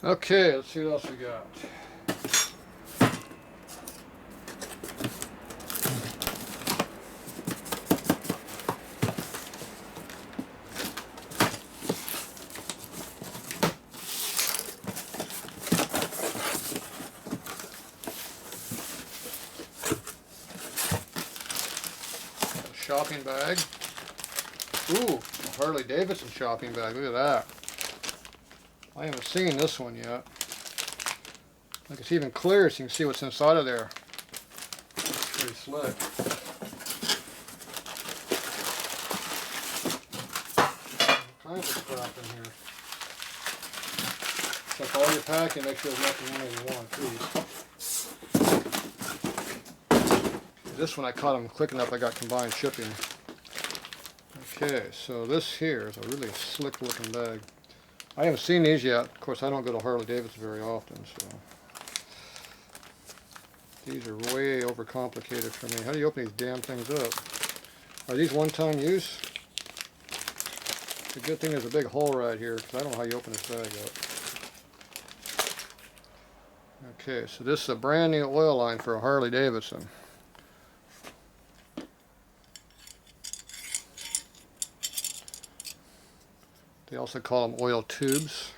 Okay, let's see what else we got. Shopping bag. Ooh, a Harley Davidson shopping bag. Look at that. I haven't seen this one yet. Like it's even clear so you can see what's inside of there. Pretty slick. All kinds of crap in here. Check all your packing, make sure there's nothing in there you want, please. This one I caught them quick enough I got combined shipping. Okay, so this here is a really slick looking bag. I haven't seen these yet. Of course, I don't go to Harley Davidson very often, so these are way overcomplicated for me. How do you open these damn things up? Are these one-time use? The good thing there's a big hole right here, because I don't know how you open this bag up. Okay, so this is a brand new oil line for a Harley Davidson. They also call them oil tubes,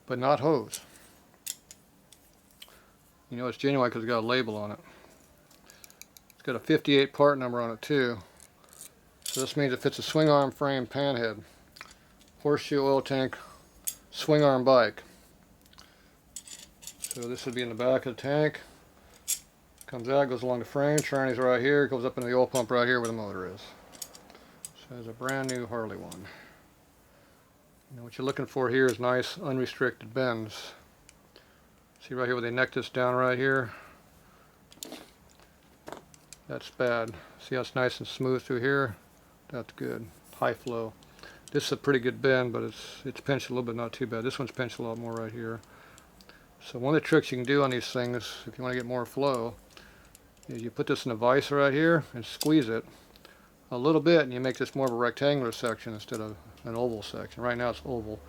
but not hose. You know it's genuine because it's got a label on it. It's got a 58 part number on it too. So this means it fits a swing arm frame panhead, horseshoe oil tank, swing arm bike. So this would be in the back of the tank. Comes out, goes along the frame, tranny's right here, goes up into the oil pump right here where the motor is. So there's a brand new Harley one. Now what you're looking for here is nice unrestricted bends. See right here where they neck this down right here? That's bad. See how it's nice and smooth through here? That's good. High flow. This is a pretty good bend, but it's pinched a little bit, not too bad. This one's pinched a lot more right here. So one of the tricks you can do on these things, if you want to get more flow, is you put this in a vise right here and squeeze it a little bit, and you make this more of a rectangular section instead of an oval section. Right now it's oval.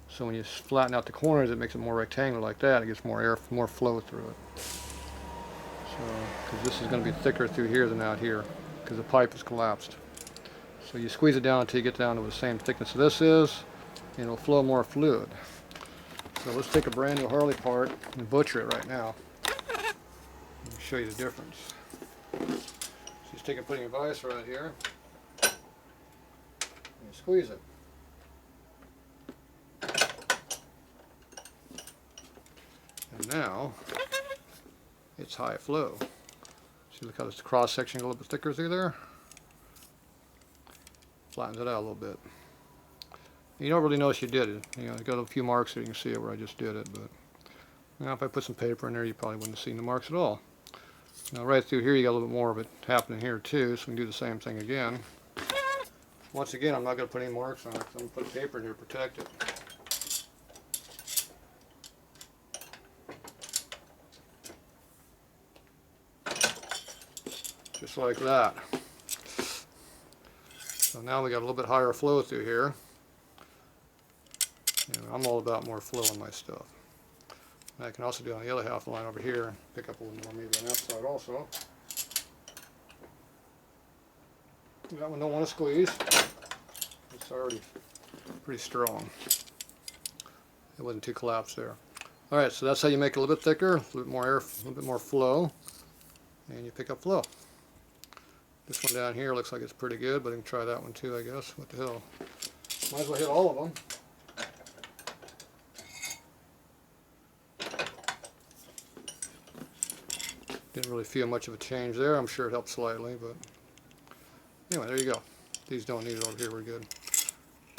So when you flatten out the corners, it makes it more rectangular like that. It gets more air, more flow through it. So, because this is going to be thicker through here than out here, because the pipe is collapsed. So you squeeze it down until you get down to the same thickness this is, and it'll flow more fluid. So let's take a brand new Harley part and butcher it right now. Let me show you the difference. So just take and put in your vise right here, and you squeeze it. And now, it's high flow. See, look how this cross section goes a little bit thicker through there? Flattens it out a little bit. You don't really notice you did it. You know, I got a few marks there, you can see it where I just did it, but now if I put some paper in there, you probably wouldn't have seen the marks at all. Now right through here, you got a little bit more of it happening here too, so we can do the same thing again. Once again, I'm not going to put any marks on it, because I'm going to put paper in here to protect it. Just like that. So now we got a little bit higher flow through here. And I'm all about more flow in my stuff. And I can also do it on the other half of the line over here and pick up a little more maybe on that side also. That one don't want to squeeze. It's already pretty strong. It wasn't too collapsed there. Alright, so that's how you make it a little bit thicker, a little bit more air, a little bit more flow, and you pick up flow. This one down here looks like it's pretty good, but I can try that one too, I guess. What the hell? Might as well hit all of them. Didn't really feel much of a change there. I'm sure it helped slightly, but anyway, there you go. These don't need it over here. We're good.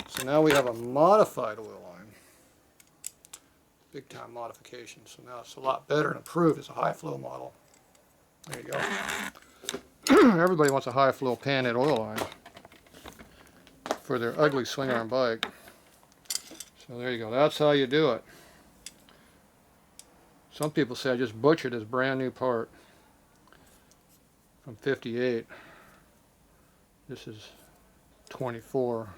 So now we have a modified oil line. Big time modification. So now it's a lot better and improved. It's a high flow model. There you go. Everybody wants a high flow panhead oil line for their ugly swing arm bike. So there you go. That's how you do it. Some people say I just butchered this brand new part from 58. This is 24.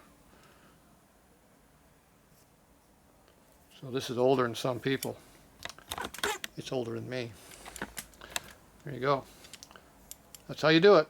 So this is older than some people. It's older than me. There you go. That's how you do it.